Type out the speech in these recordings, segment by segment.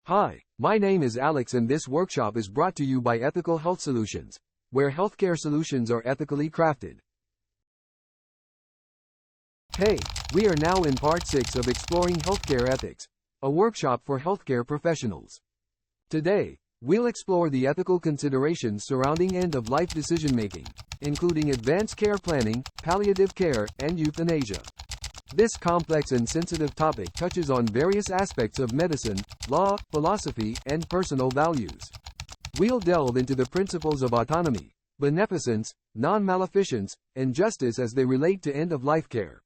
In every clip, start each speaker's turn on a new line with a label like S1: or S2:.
S1: Hi, my name is Alex and this workshop is brought to you by Ethical Health Solutions, where healthcare solutions are ethically crafted. Hey, we are now in part 6 of Exploring Healthcare Ethics, a workshop for healthcare professionals. Today, we'll explore the ethical considerations surrounding end-of-life decision-making, including advanced care planning, palliative care, and euthanasia. This complex and sensitive topic touches on various aspects of medicine, law, philosophy, and personal values. We'll delve into the principles of autonomy, beneficence, non-maleficence, and justice as they relate to end-of-life care.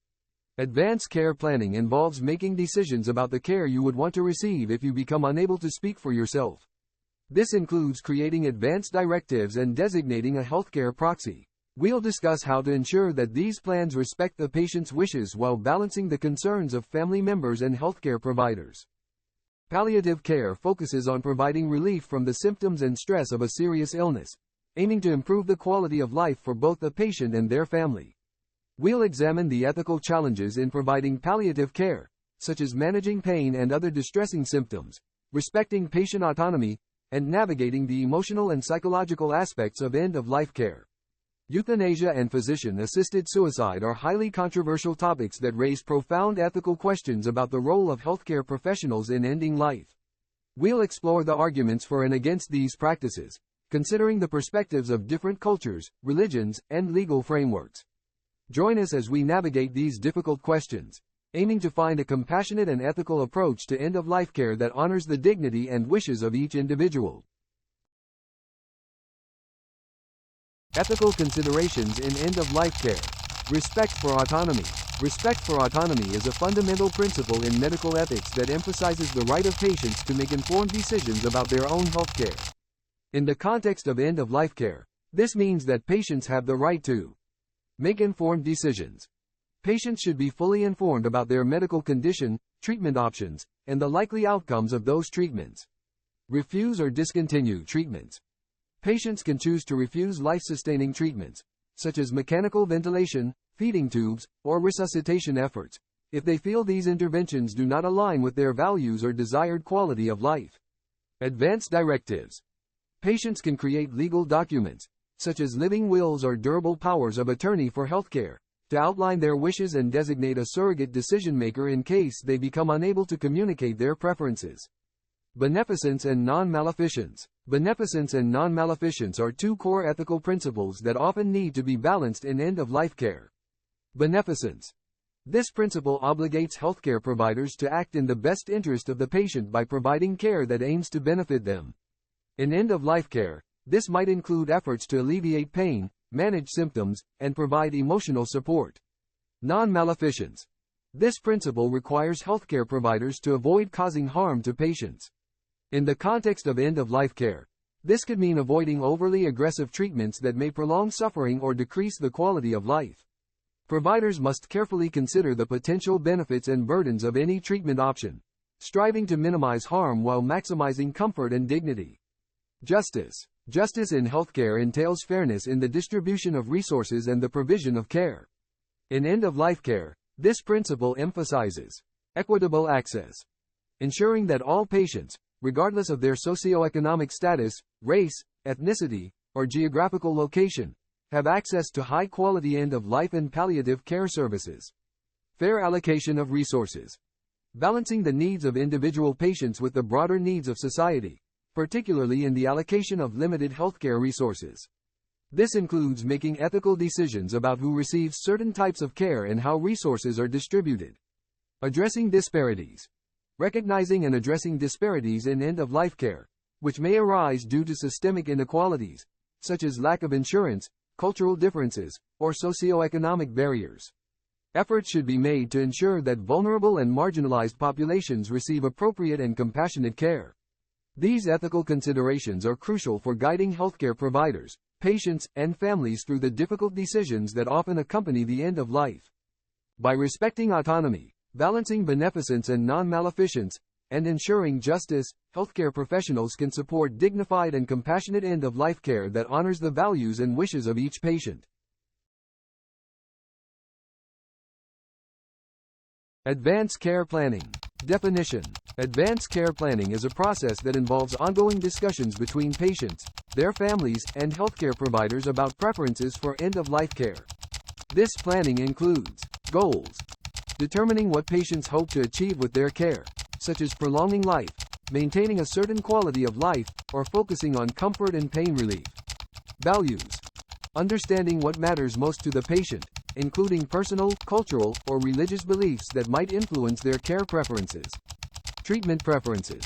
S1: Advanced care planning involves making decisions about the care you would want to receive if you become unable to speak for yourself. This includes creating advanced directives and designating a healthcare proxy. We'll discuss how to ensure that these plans respect the patient's wishes while balancing the concerns of family members and healthcare providers. Palliative care focuses on providing relief from the symptoms and stress of a serious illness, aiming to improve the quality of life for both the patient and their family. We'll examine the ethical challenges in providing palliative care, such as managing pain and other distressing symptoms, respecting patient autonomy, and navigating the emotional and psychological aspects of end-of-life care. Euthanasia and physician-assisted suicide are highly controversial topics that raise profound ethical questions about the role of healthcare professionals in ending life. We'll explore the arguments for and against these practices, considering the perspectives of different cultures, religions, and legal frameworks. Join us as we navigate these difficult questions, aiming to find a compassionate and ethical approach to end-of-life care that honors the dignity and wishes of each individual. Ethical considerations in end-of-life care. Respect for autonomy. Respect for autonomy is a fundamental principle in medical ethics that emphasizes the right of patients to make informed decisions about their own health care. In the context of end-of-life care, this means that patients have the right to make informed decisions. Patients should be fully informed about their medical condition, treatment options, and the likely outcomes of those treatments. Refuse or discontinue treatments. Patients can choose to refuse life-sustaining treatments, such as mechanical ventilation, feeding tubes, or resuscitation efforts, if they feel these interventions do not align with their values or desired quality of life. Advanced directives. Patients can create legal documents, such as living wills or durable powers of attorney for healthcare, to outline their wishes and designate a surrogate decision-maker in case they become unable to communicate their preferences. Beneficence and non-maleficence. Beneficence and non-maleficence are two core ethical principles that often need to be balanced in end-of-life care. Beneficence. This principle obligates healthcare providers to act in the best interest of the patient by providing care that aims to benefit them. In end-of-life care, this might include efforts to alleviate pain, manage symptoms, and provide emotional support. Non-maleficence. This principle requires healthcare providers to avoid causing harm to patients. In the context of end-of-life care, this could mean avoiding overly aggressive treatments that may prolong suffering or decrease the quality of life. Providers must carefully consider the potential benefits and burdens of any treatment option, striving to minimize harm while maximizing comfort and dignity. Justice. Justice in healthcare entails fairness in the distribution of resources and the provision of care. In end-of-life care, this principle emphasizes equitable access, ensuring that all patients, regardless of their socioeconomic status, race, ethnicity, or geographical location, have access to high-quality end-of-life and palliative care services. Fair allocation of resources. Balancing the needs of individual patients with the broader needs of society, particularly in the allocation of limited healthcare resources. This includes making ethical decisions about who receives certain types of care and how resources are distributed. Addressing disparities. Recognizing and addressing disparities in end-of-life care, which may arise due to systemic inequalities, such as lack of insurance, cultural differences, or socioeconomic barriers. Efforts should be made to ensure that vulnerable and marginalized populations receive appropriate and compassionate care. These ethical considerations are crucial for guiding healthcare providers, patients, and families through the difficult decisions that often accompany the end of life. By respecting autonomy, balancing beneficence and non-maleficence, and ensuring justice, healthcare professionals can support dignified and compassionate end-of-life care that honors the values and wishes of each patient. Advanced care planning. Definition. Advanced care planning is a process that involves ongoing discussions between patients, their families, and healthcare providers about preferences for end-of-life care. This planning includes goals. Determining what patients hope to achieve with their care, such as prolonging life, maintaining a certain quality of life, or focusing on comfort and pain relief. Values. Understanding what matters most to the patient, including personal, cultural, or religious beliefs that might influence their care preferences. Treatment preferences.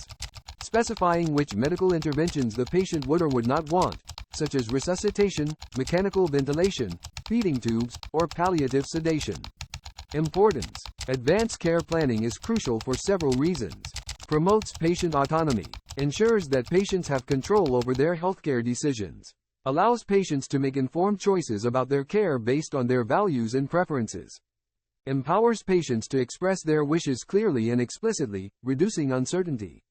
S1: Specifying which medical interventions the patient would or would not want, such as resuscitation, mechanical ventilation, feeding tubes, or palliative sedation. Importance. Advanced care planning is crucial for several reasons. Promotes patient autonomy. Ensures that patients have control over their healthcare decisions. Allows patients to make informed choices about their care based on their values and preferences. Empowers patients to express their wishes clearly and explicitly, reducing uncertainty.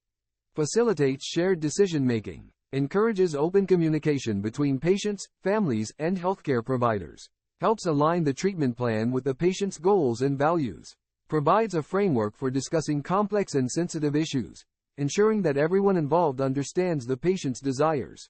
S1: Facilitates shared decision-making. Encourages open communication between patients, families, and healthcare providers. Helps align the treatment plan with the patient's goals and values. Provides a framework for discussing complex and sensitive issues, ensuring that everyone involved understands the patient's desires.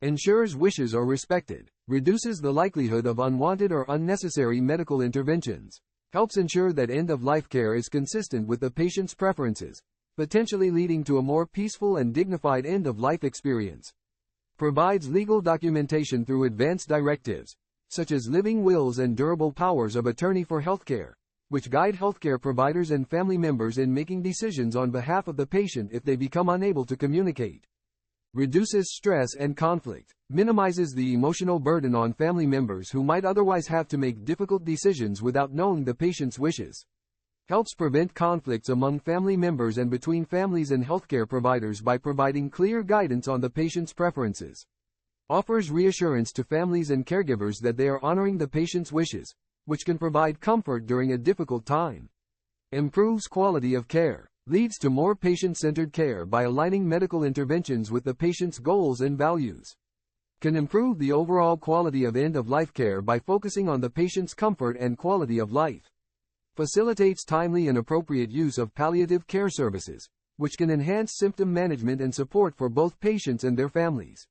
S1: Ensures wishes are respected. Reduces the likelihood of unwanted or unnecessary medical interventions. Helps ensure that end-of-life care is consistent with the patient's preferences, potentially leading to a more peaceful and dignified end-of-life experience. Provides legal documentation through advanced directives, such as living wills and durable powers of attorney for healthcare, which guide healthcare providers and family members in making decisions on behalf of the patient if they become unable to communicate. Reduces stress and conflict. Minimizes the emotional burden on family members who might otherwise have to make difficult decisions without knowing the patient's wishes. Helps prevent conflicts among family members and between families and healthcare providers by providing clear guidance on the patient's preferences. Offers reassurance to families and caregivers that they are honoring the patient's wishes, which can provide comfort during a difficult time. Improves quality of care. Leads to more patient-centered care by aligning medical interventions with the patient's goals and values. Can improve the overall quality of end-of-life care by focusing on the patient's comfort and quality of life. Facilitates timely and appropriate use of palliative care services, which can enhance symptom management and support for both patients and their families.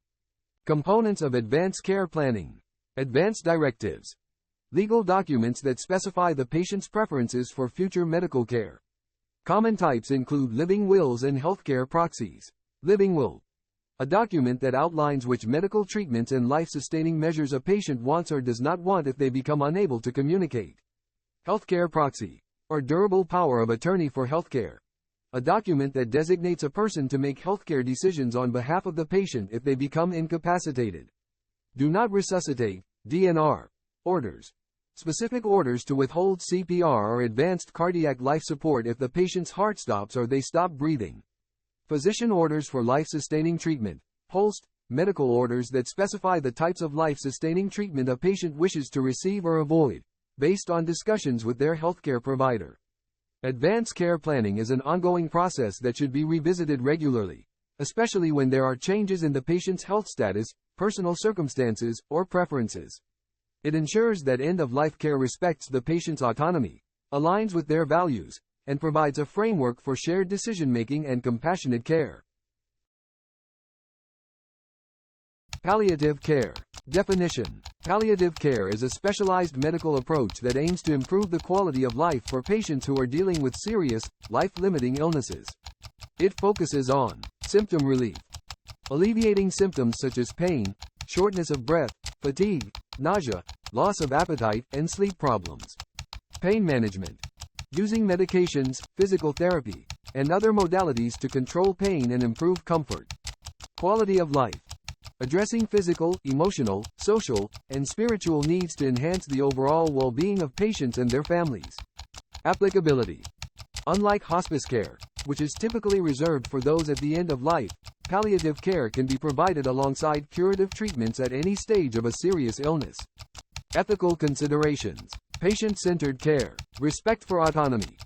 S1: Components of advanced care planning. Advanced directives. Legal documents that specify the patient's preferences for future medical care. Common types include living wills and healthcare proxies. Living will. A document that outlines which medical treatments and life-sustaining measures a patient wants or does not want if they become unable to communicate. Healthcare proxy, or durable power of attorney for healthcare. A document that designates a person to make healthcare decisions on behalf of the patient if they become incapacitated. Do not resuscitate, DNR. Orders. Specific orders to withhold CPR or advanced cardiac life support if the patient's heart stops or they stop breathing. Physician orders for life-sustaining treatment, POLST, medical orders that specify the types of life-sustaining treatment a patient wishes to receive or avoid, based on discussions with their healthcare provider. Advanced care planning is an ongoing process that should be revisited regularly, especially when there are changes in the patient's health status, personal circumstances, or preferences. It ensures that end-of-life care respects the patient's autonomy, aligns with their values, and provides a framework for shared decision-making and compassionate care. Palliative care. Definition. Palliative care is a specialized medical approach that aims to improve the quality of life for patients who are dealing with serious, life-limiting illnesses. It focuses on symptom relief, alleviating symptoms such as pain, shortness of breath, fatigue, nausea, loss of appetite, and sleep problems. Pain management. Using medications, physical therapy, and other modalities to control pain and improve comfort. Quality of life. Addressing physical, emotional, social, and spiritual needs to enhance the overall well-being of patients and their families. Applicability. Unlike hospice care, which is typically reserved for those at the end of life, palliative care can be provided alongside curative treatments at any stage of a serious illness. Ethical considerations. Patient-centered care. Respect for autonomy.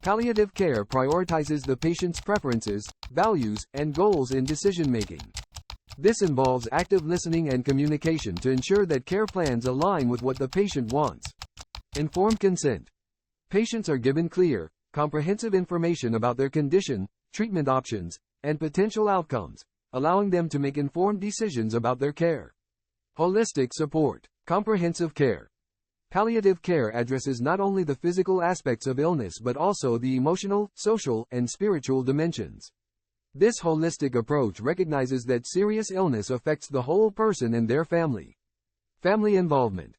S1: Palliative care prioritizes the patient's preferences, values, and goals in decision-making. This involves active listening and communication to ensure that care plans align with what the patient wants. Informed consent. Patients are given clear, comprehensive information about their condition, treatment options, and potential outcomes, allowing them to make informed decisions about their care. Holistic support. Comprehensive care. Palliative care addresses not only the physical aspects of illness but also the emotional, social, and spiritual dimensions. This holistic approach recognizes that serious illness affects the whole person and their family. Family involvement.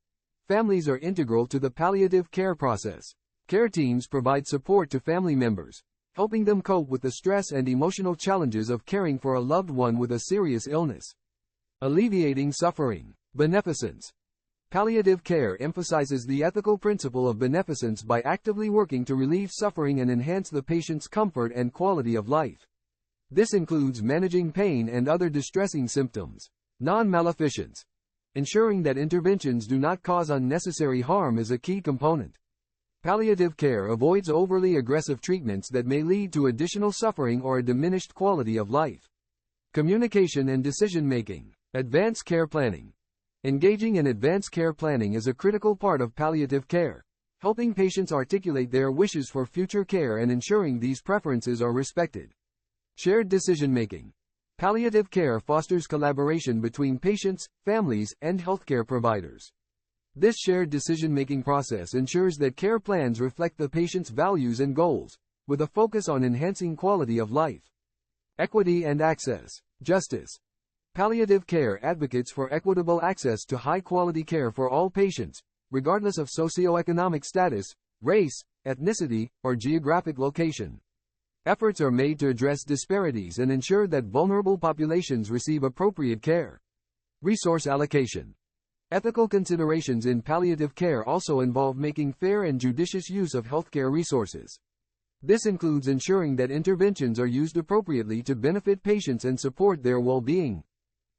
S1: Families are integral to the palliative care process. Care teams provide support to family members, helping them cope with the stress and emotional challenges of caring for a loved one with a serious illness. Alleviating suffering. Beneficence. Palliative care emphasizes the ethical principle of beneficence by actively working to relieve suffering and enhance the patient's comfort and quality of life. This includes managing pain and other distressing symptoms. Non-maleficence. Ensuring that interventions do not cause unnecessary harm is a key component. Palliative care avoids overly aggressive treatments that may lead to additional suffering or a diminished quality of life. Communication and decision-making. Advanced care planning. Engaging in advanced care planning is a critical part of palliative care, helping patients articulate their wishes for future care and ensuring these preferences are respected. Shared decision-making. Palliative care fosters collaboration between patients, families, and healthcare providers. This shared decision-making process ensures that care plans reflect the patient's values and goals, with a focus on enhancing quality of life. Equity and access. Justice. Palliative care advocates for equitable access to high-quality care for all patients, regardless of socioeconomic status, race, ethnicity, or geographic location. Efforts are made to address disparities and ensure that vulnerable populations receive appropriate care. Resource allocation. Ethical considerations in palliative care also involve making fair and judicious use of healthcare resources. This includes ensuring that interventions are used appropriately to benefit patients and support their well-being.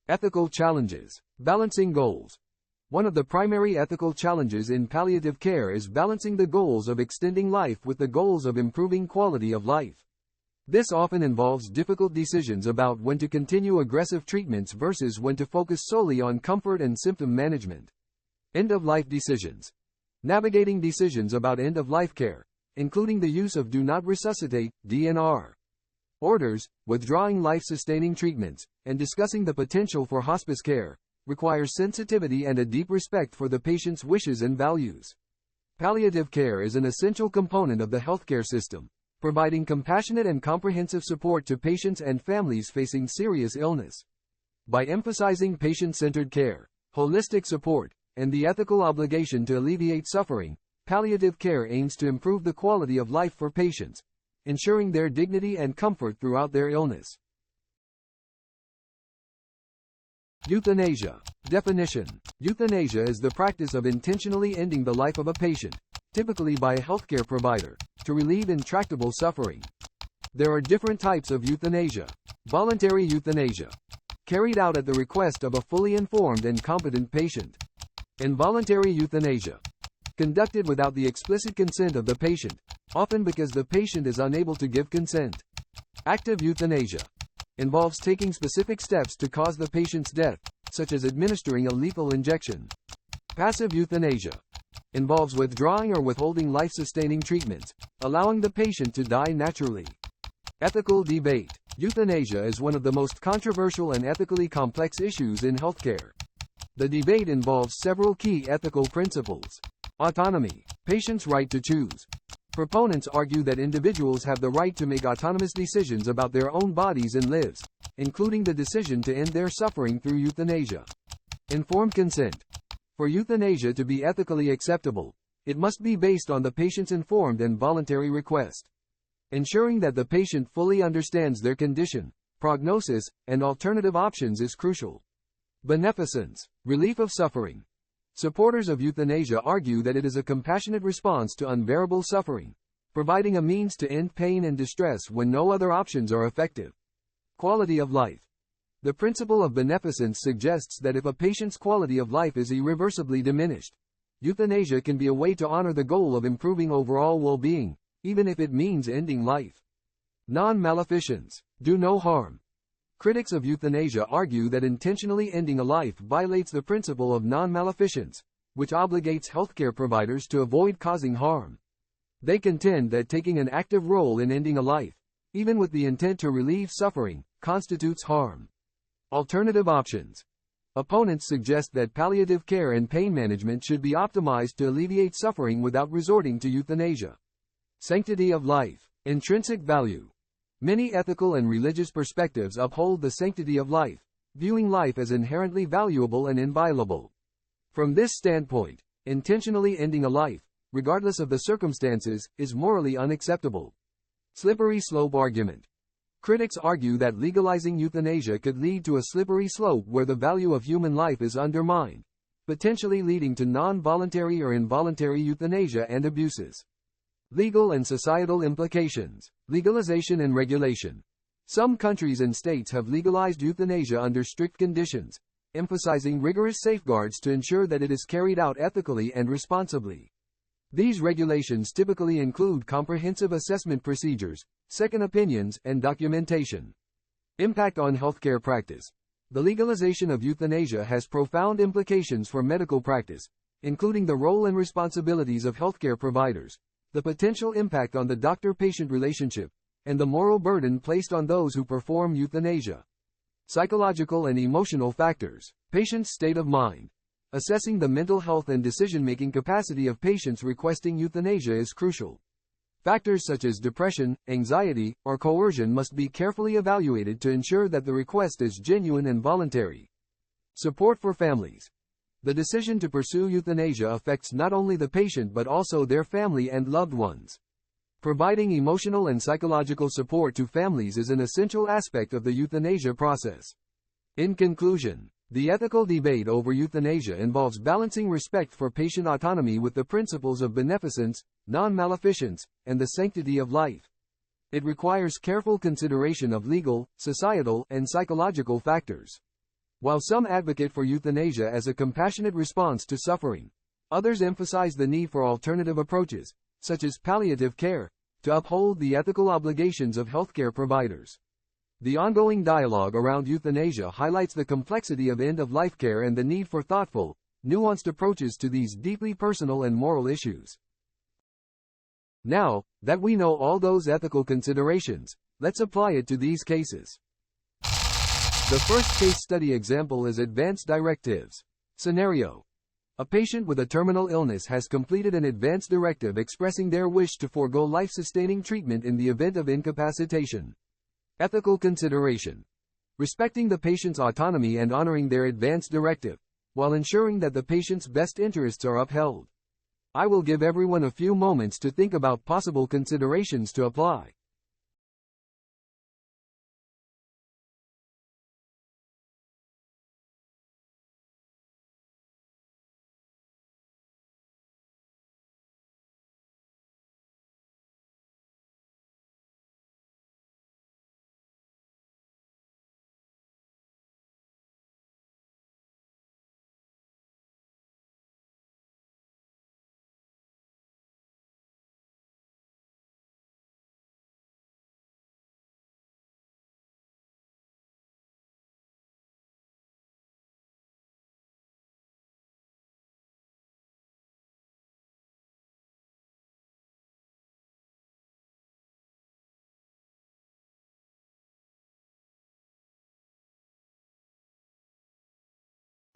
S1: Ethical challenges. Balancing goals. One of the primary ethical challenges in palliative care is balancing the goals of extending life with the goals of improving quality of life. This often involves difficult decisions about when to continue aggressive treatments versus when to focus solely on comfort and symptom management. End-of-life decisions. Navigating decisions about end-of-life care, including the use of do not resuscitate, DNR, orders, withdrawing life-sustaining treatments, and discussing the potential for hospice care, requires sensitivity and a deep respect for the patient's wishes and values. Palliative care is an essential component of the healthcare system, providing compassionate and comprehensive support to patients and families facing serious illness. By emphasizing patient-centered care, holistic support, and the ethical obligation to alleviate suffering, palliative care aims to improve the quality of life for patients, ensuring their dignity and comfort throughout their illness. Euthanasia. Definition. Euthanasia is the practice of intentionally ending the life of a patient, typically by a healthcare provider, to relieve intractable suffering. There are different types of euthanasia. Voluntary euthanasia, carried out at the request of a fully informed and competent patient. Involuntary euthanasia, conducted without the explicit consent of the patient, often because the patient is unable to give consent. Active euthanasia involves taking specific steps to cause the patient's death, such as administering a lethal injection. Passive euthanasia involves withdrawing or withholding life-sustaining treatments, allowing the patient to die naturally. Ethical debate. Euthanasia is one of the most controversial and ethically complex issues in healthcare. The debate involves several key ethical principles. Autonomy. Patients' right to choose. Proponents argue that individuals have the right to make autonomous decisions about their own bodies and lives, including the decision to end their suffering through euthanasia. Informed consent. For euthanasia to be ethically acceptable, it must be based on the patient's informed and voluntary request. Ensuring that the patient fully understands their condition, prognosis, and alternative options is crucial. Beneficence. Relief of suffering. Supporters of euthanasia argue that it is a compassionate response to unbearable suffering, providing a means to end pain and distress when no other options are effective. Quality of life. The principle of beneficence suggests that if a patient's quality of life is irreversibly diminished, euthanasia can be a way to honor the goal of improving overall well-being, even if it means ending life. Non-maleficence. Do no harm. Critics of euthanasia argue that intentionally ending a life violates the principle of non-maleficence, which obligates healthcare providers to avoid causing harm. They contend that taking an active role in ending a life, even with the intent to relieve suffering, constitutes harm. Alternative options. Opponents suggest that palliative care and pain management should be optimized to alleviate suffering without resorting to euthanasia. Sanctity of life. Intrinsic value. Many ethical and religious perspectives uphold the sanctity of life, viewing life as inherently valuable and inviolable. From this standpoint, intentionally ending a life, regardless of the circumstances, is morally unacceptable. Slippery slope argument. Critics argue that legalizing euthanasia could lead to a slippery slope where the value of human life is undermined, potentially leading to non-voluntary or involuntary euthanasia and abuses. Legal and societal implications. Legalization and regulation. Some countries and states have legalized euthanasia under strict conditions, emphasizing rigorous safeguards to ensure that it is carried out ethically and responsibly. These regulations typically include comprehensive assessment procedures, second opinions, and documentation. Impact on healthcare practice. The legalization of euthanasia has profound implications for medical practice, including the role and responsibilities of healthcare providers, the potential impact on the doctor-patient relationship, and the moral burden placed on those who perform euthanasia. Psychological and emotional factors. Patient's state of mind. Assessing the mental health and decision-making capacity of patients requesting euthanasia is crucial. Factors such as depression, anxiety, or coercion must be carefully evaluated to ensure that the request is genuine and voluntary. Support for families. The decision to pursue euthanasia affects not only the patient but also their family and loved ones. Providing emotional and psychological support to families is an essential aspect of the euthanasia process. In conclusion, the ethical debate over euthanasia involves balancing respect for patient autonomy with the principles of beneficence, non-maleficence, and the sanctity of life. It requires careful consideration of legal, societal, and psychological factors. While some advocate for euthanasia as a compassionate response to suffering, others emphasize the need for alternative approaches, such as palliative care, to uphold the ethical obligations of healthcare providers. The ongoing dialogue around euthanasia highlights the complexity of end-of-life care and the need for thoughtful, nuanced approaches to these deeply personal and moral issues. Now that we know all those ethical considerations, let's apply it to these cases. The first case study example is Advanced Directives. Scenario. A patient with a terminal illness has completed an advance directive expressing their wish to forego life-sustaining treatment in the event of incapacitation. Ethical consideration. Respecting the patient's autonomy and honoring their advance directive, while ensuring that the patient's best interests are upheld. I will give everyone a few moments to think about possible considerations to apply.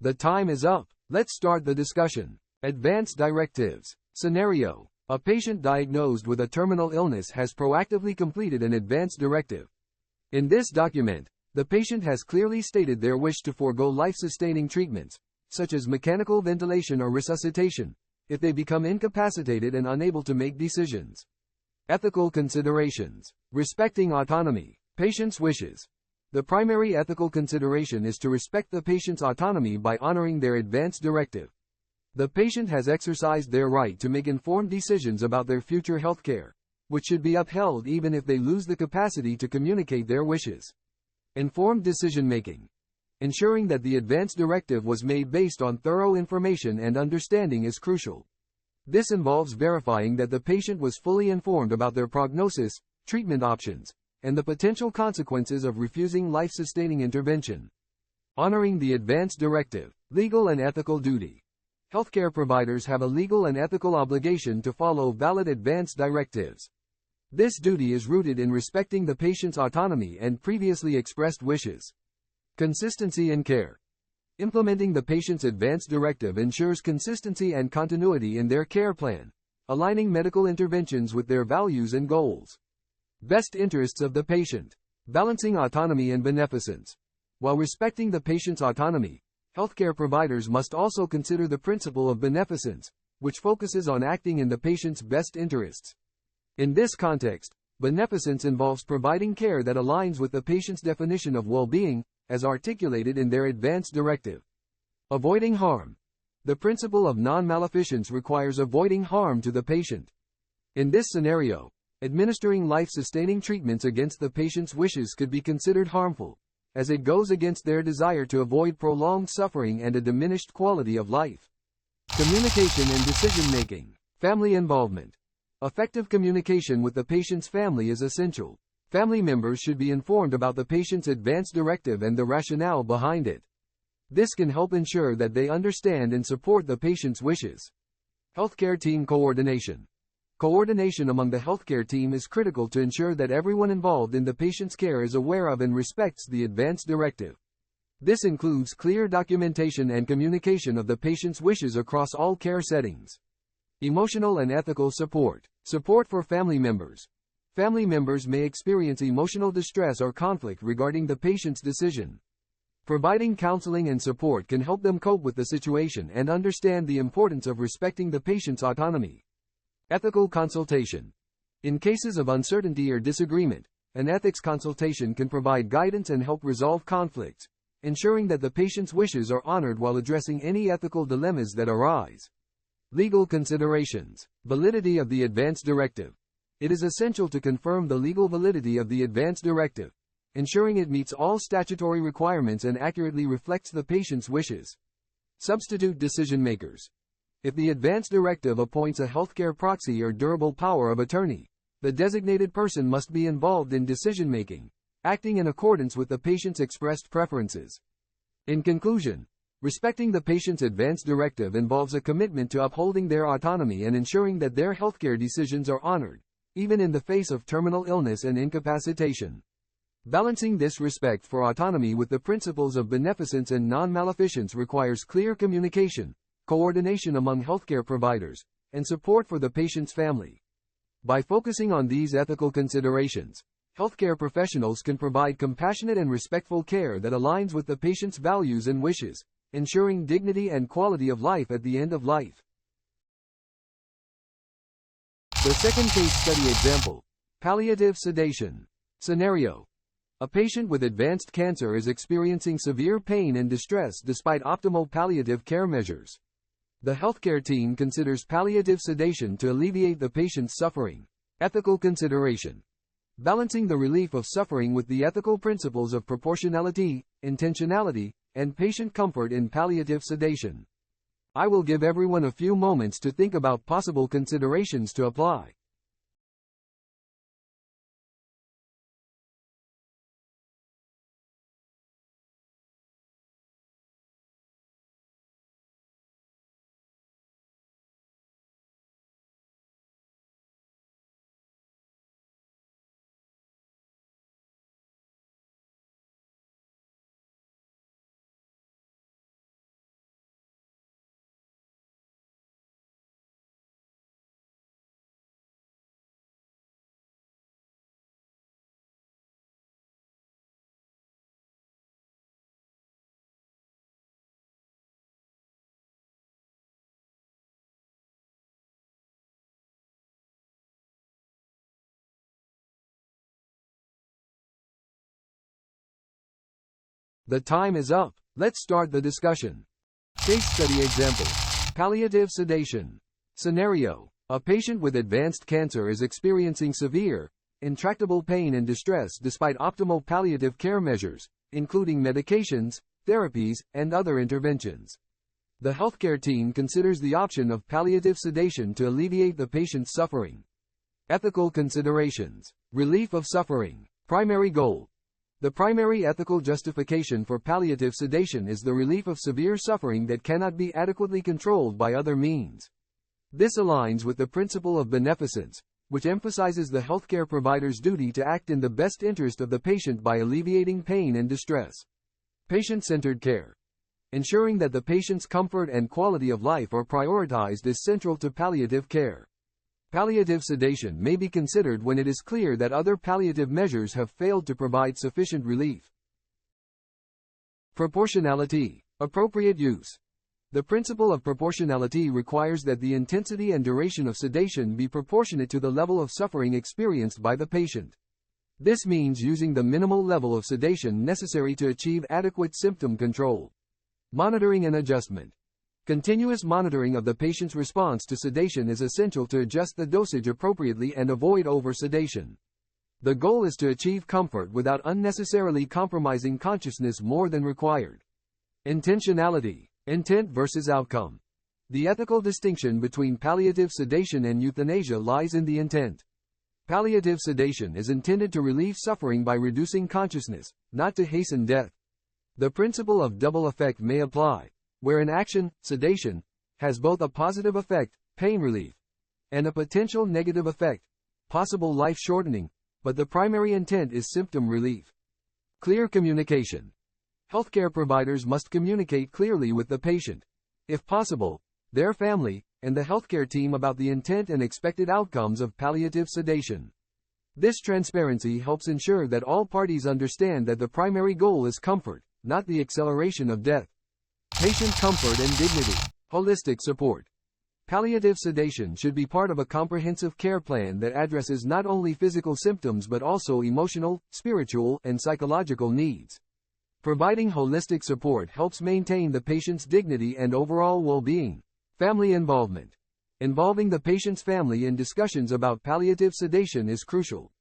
S1: The time is up. Let's start the discussion. Advanced directives. Scenario. A patient diagnosed with a terminal illness has proactively completed an advance directive. In this document, the patient has clearly stated their wish to forego life-sustaining treatments, such as mechanical ventilation or resuscitation, if they become incapacitated and unable to make decisions. Ethical considerations. Respecting autonomy. Patient's wishes. The primary ethical consideration is to respect the patient's autonomy by honoring their advance directive. The patient has exercised their right to make informed decisions about their future health care, which should be upheld even if they lose the capacity to communicate their wishes. Informed decision-making. Ensuring that the advance directive was made based on thorough information and understanding is crucial. This involves verifying that the patient was fully informed about their prognosis, treatment options, and the potential consequences of refusing life-sustaining intervention. Honoring the advance directive. Legal and ethical duty. healthcare providers have a legal and ethical obligation to follow valid advance directives. This duty is rooted in respecting the patient's autonomy and previously expressed wishes. Consistency in care. Implementing the patient's advance directive ensures consistency and continuity in their care plan, aligning medical interventions with their values and goals. Best interests of the patient. Balancing autonomy and beneficence. While respecting the patient's autonomy, healthcare providers must also consider the principle of beneficence, which focuses on acting in the patient's best interests. In this context, beneficence involves providing care that aligns with the patient's definition of well-being, as articulated in their advance directive. Avoiding harm. The principle of non-maleficence requires avoiding harm to the patient. In this scenario, administering life-sustaining treatments against the patient's wishes could be considered harmful, as it goes against their desire to avoid prolonged suffering and a diminished quality of life. Communication and decision-making. Family involvement. Effective communication with the patient's family is essential. Family members should be informed about the patient's advance directive and the rationale behind it. This can help ensure that they understand and support the patient's wishes. Healthcare team coordination. Coordination among the healthcare team is critical to ensure that everyone involved in the patient's care is aware of and respects the advance directive. This includes clear documentation and communication of the patient's wishes across all care settings. Emotional and ethical support. Support for family members. Family members may experience emotional distress or conflict regarding the patient's decision. Providing counseling and support can help them cope with the situation and understand the importance of respecting the patient's autonomy. Ethical consultation. In cases of uncertainty or disagreement, an ethics consultation can provide guidance and help resolve conflicts, ensuring that the patient's wishes are honored while addressing any ethical dilemmas that arise. Legal considerations. Validity of the advance directive. It is essential to confirm the legal validity of the advance directive, ensuring it meets all statutory requirements and accurately reflects the patient's wishes. Substitute decision makers. If the advance directive appoints a healthcare proxy or durable power of attorney, the designated person must be involved in decision-making, acting in accordance with the patient's expressed preferences. In conclusion, respecting the patient's advance directive involves a commitment to upholding their autonomy and ensuring that their healthcare decisions are honored, even in the face of terminal illness and incapacitation. Balancing this respect for autonomy with the principles of beneficence and non-maleficence requires clear communication, coordination among healthcare providers, and support for the patient's family. By focusing on these ethical considerations, healthcare professionals can provide compassionate and respectful care that aligns with the patient's values and wishes, ensuring dignity and quality of life at the end of life. The second case study example. Palliative sedation. Scenario. A patient with advanced cancer is experiencing severe pain and distress despite optimal palliative care measures. The healthcare team considers palliative sedation to alleviate the patient's suffering. Ethical consideration. Balancing the relief of suffering with the ethical principles of proportionality, intentionality, and patient comfort in palliative sedation. I will give everyone a few moments to think about possible considerations to apply. The time is up. Let's start the discussion. Case study example. Palliative sedation. Scenario. A patient with advanced cancer is experiencing severe, intractable pain and distress despite optimal palliative care measures, including medications, therapies, and other interventions. The healthcare team considers the option of palliative sedation to alleviate the patient's suffering. Ethical considerations. Relief of suffering. Primary goal. The primary ethical justification for palliative sedation is the relief of severe suffering that cannot be adequately controlled by other means. This aligns with the principle of beneficence, which emphasizes the healthcare provider's duty to act in the best interest of the patient by alleviating pain and distress. Patient-centered care. Ensuring that the patient's comfort and quality of life are prioritized is central to palliative care. Palliative sedation may be considered when it is clear that other palliative measures have failed to provide sufficient relief. Proportionality. Appropriate use. The principle of proportionality requires that the intensity and duration of sedation be proportionate to the level of suffering experienced by the patient. This means using the minimal level of sedation necessary to achieve adequate symptom control. Monitoring and adjustment. Continuous monitoring of the patient's response to sedation is essential to adjust the dosage appropriately and avoid over-sedation. The goal is to achieve comfort without unnecessarily compromising consciousness more than required. Intentionality. Intent versus outcome. The ethical distinction between palliative sedation and euthanasia lies in the intent. Palliative sedation is intended to relieve suffering by reducing consciousness, not to hasten death. The principle of double effect may apply, where an action, sedation, has both a positive effect, pain relief, and a potential negative effect, possible life shortening, but the primary intent is symptom relief. Clear communication. Healthcare providers must communicate clearly with the patient, if possible, their family, and the healthcare team about the intent and expected outcomes of palliative sedation. This transparency helps ensure that all parties understand that the primary goal is comfort, not the acceleration of death. Patient comfort and dignity. Holistic support. Palliative sedation should be part of a comprehensive care plan that addresses not only physical symptoms but also emotional, spiritual, and psychological needs. Providing holistic support helps maintain the patient's dignity and overall well-being. Family involvement. Involving the patient's family in discussions about palliative sedation is crucial.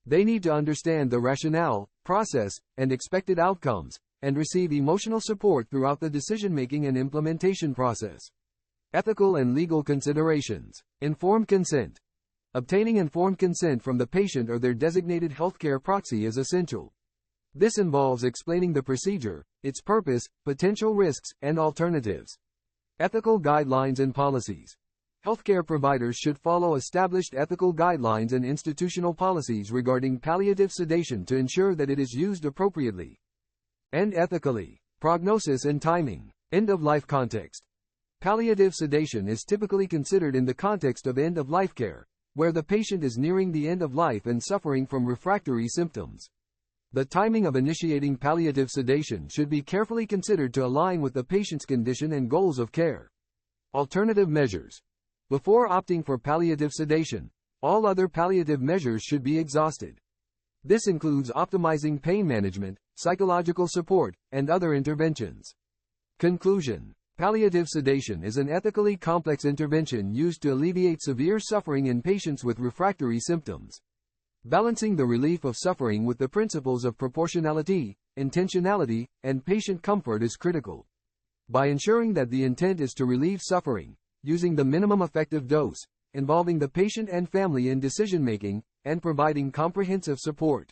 S1: They need to understand the rationale, process, and expected outcomes, and receive emotional support throughout the decision-making and implementation process. Ethical and legal considerations. Informed consent. Obtaining informed consent from the patient or their designated healthcare proxy is essential. This involves explaining the procedure, its purpose, potential risks, and alternatives. Ethical guidelines and policies. Healthcare providers should follow established ethical guidelines and institutional policies regarding palliative sedation to ensure that it is used appropriately and ethically. Prognosis and timing. End-of-life context. Palliative sedation is typically considered in the context of end-of-life care, where the patient is nearing the end of life and suffering from refractory symptoms. The timing of initiating palliative sedation should be carefully considered to align with the patient's condition and goals of care. Alternative measures. Before opting for palliative sedation, all other palliative measures should be exhausted. This includes optimizing pain management, psychological support, and other interventions. Conclusion. Palliative sedation is an ethically complex intervention used to alleviate severe suffering in patients with refractory symptoms. Balancing the relief of suffering with the principles of proportionality, intentionality, and patient comfort is critical. By ensuring that the intent is to relieve suffering, using the minimum effective dose, involving the patient and family in decision-making, and providing comprehensive support,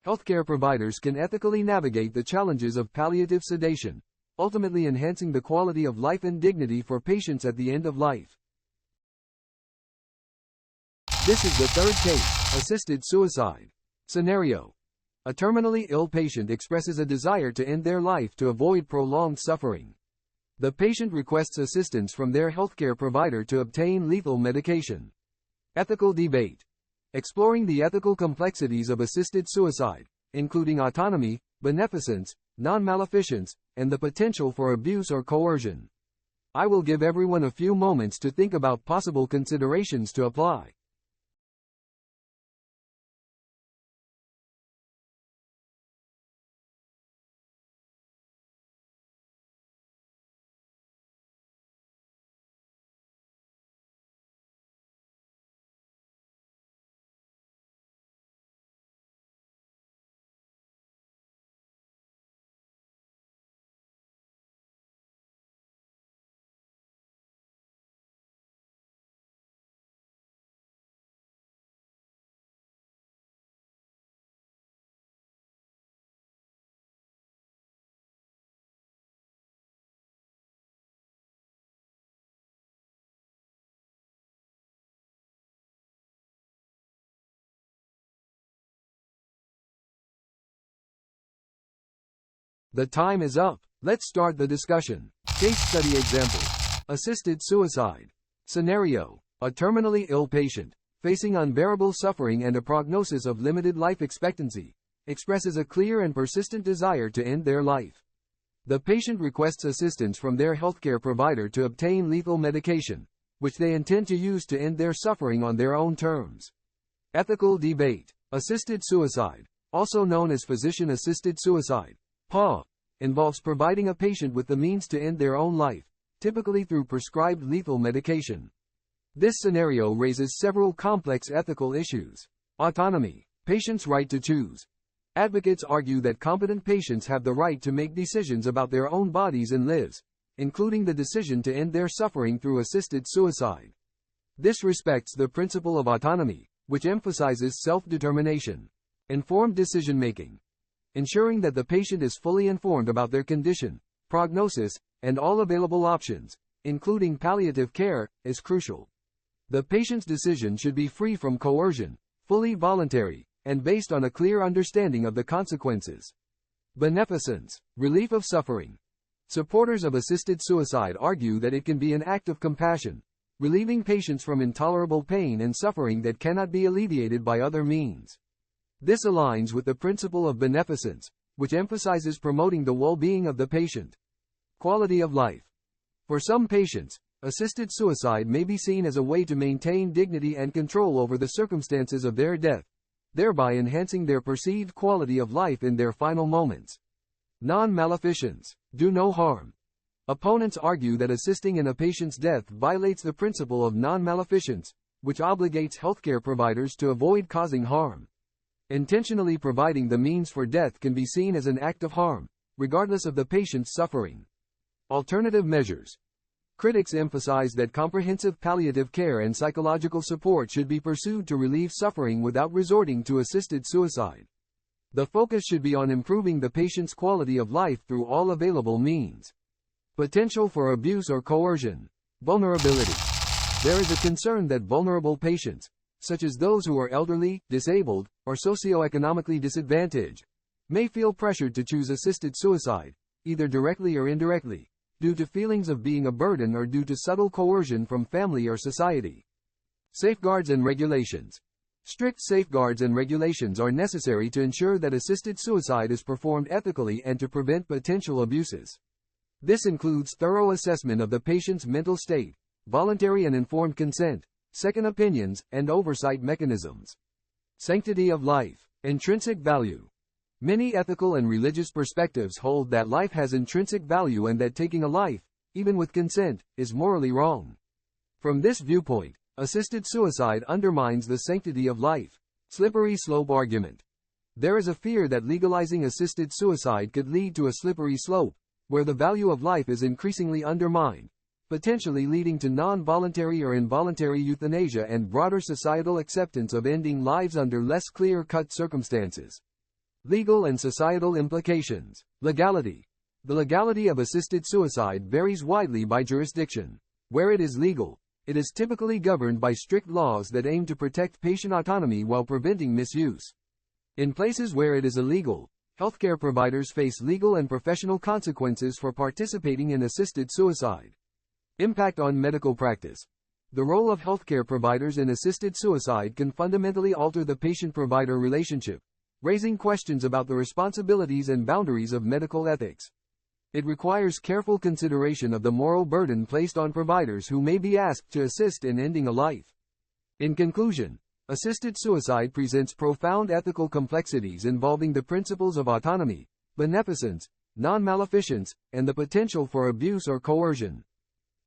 S1: healthcare providers can ethically navigate the challenges of palliative sedation, ultimately enhancing the quality of life and dignity for patients at the end of life. This is the third case, assisted suicide. Scenario. A terminally ill patient expresses a desire to end their life to avoid prolonged suffering. The patient requests assistance from their healthcare provider to obtain lethal medication. Ethical debate. Exploring the ethical complexities of assisted suicide, including autonomy, beneficence, non-maleficence, and the potential for abuse or coercion. I will give everyone a few moments to think about possible considerations to apply. The time is up. Let's start the discussion. Case study example. Assisted suicide. Scenario. A terminally ill patient, facing unbearable suffering and a prognosis of limited life expectancy, expresses a clear and persistent desire to end their life. The patient requests assistance from their healthcare provider to obtain lethal medication, which they intend to use to end their suffering on their own terms. Ethical debate. Assisted suicide, also known as physician-assisted suicide, PASS, involves providing a patient with the means to end their own life, typically through prescribed lethal medication. This scenario raises several complex ethical issues. Autonomy. Patients' right to choose. Advocates argue that competent patients have the right to make decisions about their own bodies and lives, including the decision to end their suffering through assisted suicide. This respects the principle of autonomy, which emphasizes self-determination, informed decision-making. Ensuring that the patient is fully informed about their condition, prognosis, and all available options, including palliative care, is crucial. The patient's decision should be free from coercion, fully voluntary, and based on a clear understanding of the consequences. Beneficence. Relief of suffering. Supporters of assisted suicide argue that it can be an act of compassion, relieving patients from intolerable pain and suffering that cannot be alleviated by other means. This aligns with the principle of beneficence, which emphasizes promoting the well-being of the patient. Quality of life. For some patients, assisted suicide may be seen as a way to maintain dignity and control over the circumstances of their death, thereby enhancing their perceived quality of life in their final moments. Non-maleficence. Do no harm. Opponents argue that assisting in a patient's death violates the principle of non-maleficence, which obligates healthcare providers to avoid causing harm. Intentionally providing the means for death can be seen as an act of harm, regardless of the patient's suffering. Alternative measures. Critics emphasize that comprehensive palliative care and psychological support should be pursued to relieve suffering without resorting to assisted suicide. The focus should be on improving the patient's quality of life through all available means. Potential for abuse or coercion. Vulnerability. There is a concern that vulnerable patients, such as those who are elderly, disabled, or socioeconomically disadvantaged, may feel pressured to choose assisted suicide, either directly or indirectly, due to feelings of being a burden or due to subtle coercion from family or society. Safeguards and regulations. Strict safeguards and regulations are necessary to ensure that assisted suicide is performed ethically and to prevent potential abuses. This includes thorough assessment of the patient's mental state, voluntary and informed consent, second opinions, and oversight mechanisms. Sanctity of life. Intrinsic value. Many ethical and religious perspectives hold that life has intrinsic value and that taking a life, even with consent, is morally wrong. From this viewpoint, assisted suicide undermines the sanctity of life. Slippery slope argument. There is a fear that legalizing assisted suicide could lead to a slippery slope, where the value of life is increasingly undermined, potentially leading to non-voluntary or involuntary euthanasia and broader societal acceptance of ending lives under less clear-cut circumstances. Legal and societal implications. Legality. The legality of assisted suicide varies widely by jurisdiction. Where it is legal, it is typically governed by strict laws that aim to protect patient autonomy while preventing misuse. In places where it is illegal, healthcare providers face legal and professional consequences for participating in assisted suicide. Impact on medical practice. The role of healthcare providers in assisted suicide can fundamentally alter the patient-provider relationship, raising questions about the responsibilities and boundaries of medical ethics. It requires careful consideration of the moral burden placed on providers who may be asked to assist in ending a life. In conclusion, assisted suicide presents profound ethical complexities involving the principles of autonomy, beneficence, non-maleficence, and the potential for abuse or coercion.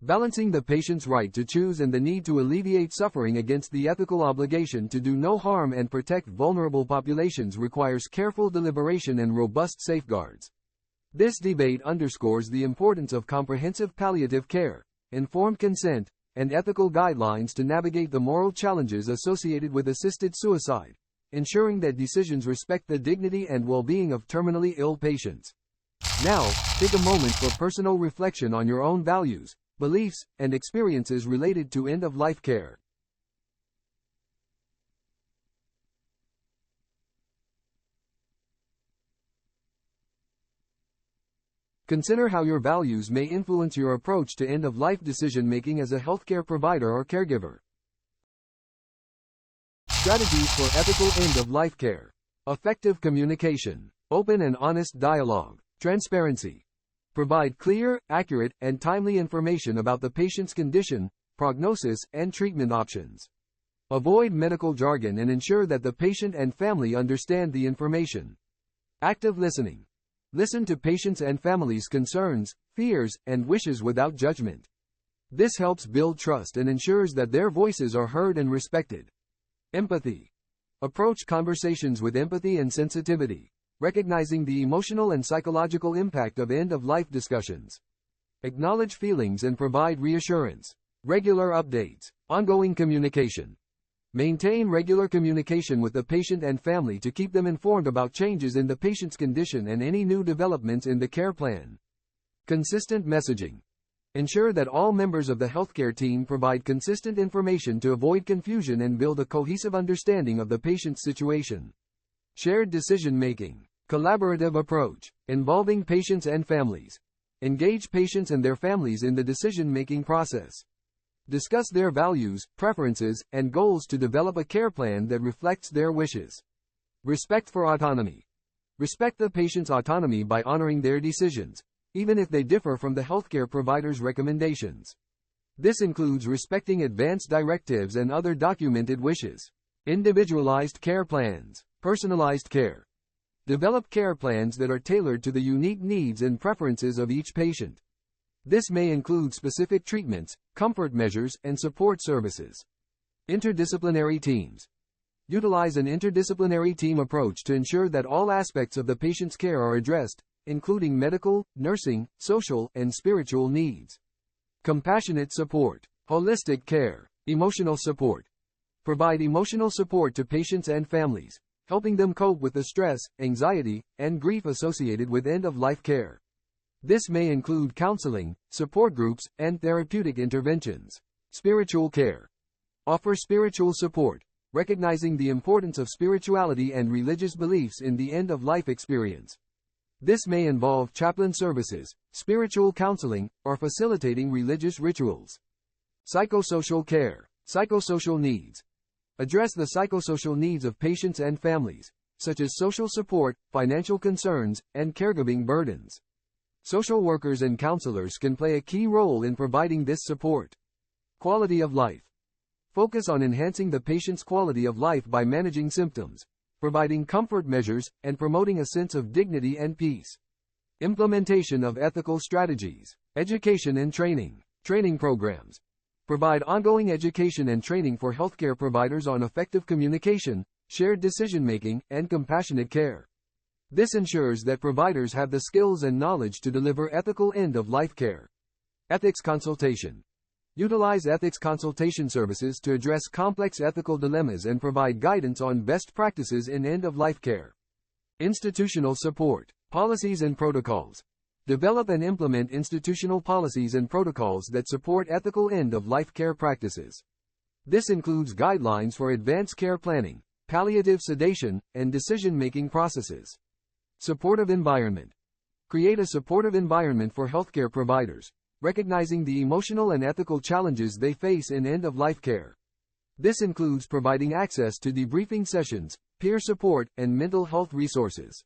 S1: Balancing the patient's right to choose and the need to alleviate suffering against the ethical obligation to do no harm and protect vulnerable populations requires careful deliberation and robust safeguards. This debate underscores the importance of comprehensive palliative care, informed consent, and ethical guidelines to navigate the moral challenges associated with assisted suicide, ensuring that decisions respect the dignity and well-being of terminally ill patients. Now, take a moment for personal reflection on your own values, beliefs, and experiences related to end-of-life care. Consider how your values may influence your approach to end-of-life decision-making as a healthcare provider or caregiver. Strategies for ethical end-of-life care. Effective communication. Open and honest dialogue. Transparency. Provide clear, accurate, and timely information about the patient's condition, prognosis, and treatment options. Avoid medical jargon and ensure that the patient and family understand the information. Active listening. Listen to patients' and families' concerns, fears, and wishes without judgment. This helps build trust and ensures that their voices are heard and respected. Empathy. Approach conversations with empathy and sensitivity, recognizing the emotional and psychological impact of end-of-life discussions. Acknowledge feelings and provide reassurance. Regular updates. Ongoing communication. Maintain regular communication with the patient and family to keep them informed about changes in the patient's condition and any new developments in the care plan. Consistent messaging. Ensure that all members of the healthcare team provide consistent information to avoid confusion and build a cohesive understanding of the patient's situation. Shared decision-making. Collaborative approach. Involving patients and families. Engage patients and their families in the decision-making process. Discuss their values, preferences, and goals to develop a care plan that reflects their wishes. Respect for autonomy. Respect the patient's autonomy by honoring their decisions, even if they differ from the healthcare provider's recommendations. This includes respecting advanced directives and other documented wishes. Individualized care plans. Personalized care. Develop care plans that are tailored to the unique needs and preferences of each patient. This may include specific treatments, comfort measures, and support services. Interdisciplinary teams. Utilize an interdisciplinary team approach to ensure that all aspects of the patient's care are addressed, including medical, nursing, social, and spiritual needs. Compassionate support. Holistic care. Emotional support. Provide emotional support to patients and families, helping them cope with the stress, anxiety, and grief associated with end-of-life care. This may include counseling, support groups, and therapeutic interventions. Spiritual care. Offer spiritual support, recognizing the importance of spirituality and religious beliefs in the end-of-life experience. This may involve chaplain services, spiritual counseling, or facilitating religious rituals. Psychosocial care. Psychosocial needs. Address the psychosocial needs of patients and families, such as social support, financial concerns, and caregiving burdens. Social workers and counselors can play a key role in providing this support. Quality of life. Focus on enhancing the patient's quality of life by managing symptoms, providing comfort measures, and promoting a sense of dignity and peace. Implementation of ethical strategies. Education and training. Training programs. Provide ongoing education and training for healthcare providers on effective communication, shared decision-making, and compassionate care. This ensures that providers have the skills and knowledge to deliver ethical end-of-life care. Ethics consultation. Utilize ethics consultation services to address complex ethical dilemmas and provide guidance on best practices in end-of-life care. Institutional support. Policies and protocols. Develop and implement institutional policies and protocols that support ethical end-of-life care practices. This includes guidelines for advanced care planning, palliative sedation, and decision-making processes. Supportive environment. Create a supportive environment for healthcare providers, recognizing the emotional and ethical challenges they face in end-of-life care. This includes providing access to debriefing sessions, peer support, and mental health resources.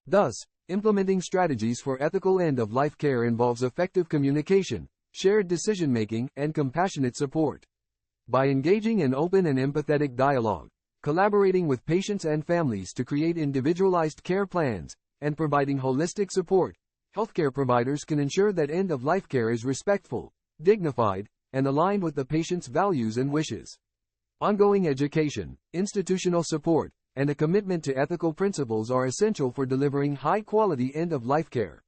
S1: Thus, implementing strategies for ethical end-of-life care involves effective communication, shared decision-making, and compassionate support. By engaging in open and empathetic dialogue, collaborating with patients and families to create individualized care plans, and providing holistic support, healthcare providers can ensure that end-of-life care is respectful, dignified, and aligned with the patient's values and wishes. Ongoing education, institutional support, and a commitment to ethical principles are essential for delivering high-quality end-of-life care.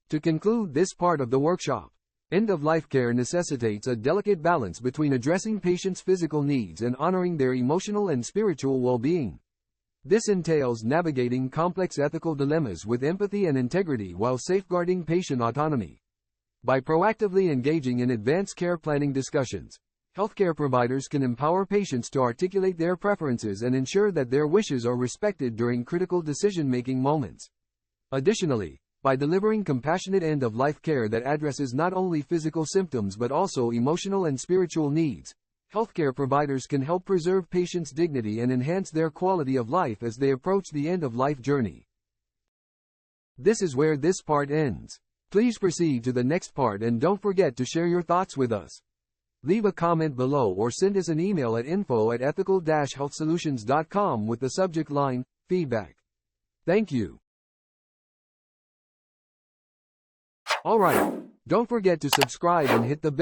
S1: To conclude this part of the workshop, end-of-life care necessitates a delicate balance between addressing patients' physical needs and honoring their emotional and spiritual well-being. This entails navigating complex ethical dilemmas with empathy and integrity while safeguarding patient autonomy. By proactively engaging in advanced care planning discussions, healthcare providers can empower patients to articulate their preferences and ensure that their wishes are respected during critical decision-making moments. Additionally, By delivering compassionate end-of-life care that addresses not only physical symptoms but also emotional and spiritual needs, healthcare providers can help preserve patients' dignity and enhance their quality of life as they approach the end-of-life journey. This is where this part ends. Please proceed to the next part and don't forget to share your thoughts with us. Leave a comment below or send us an email at info@ethical-healthsolutions.com with the subject line, feedback. Thank you. Alright, don't forget to subscribe and hit the bell.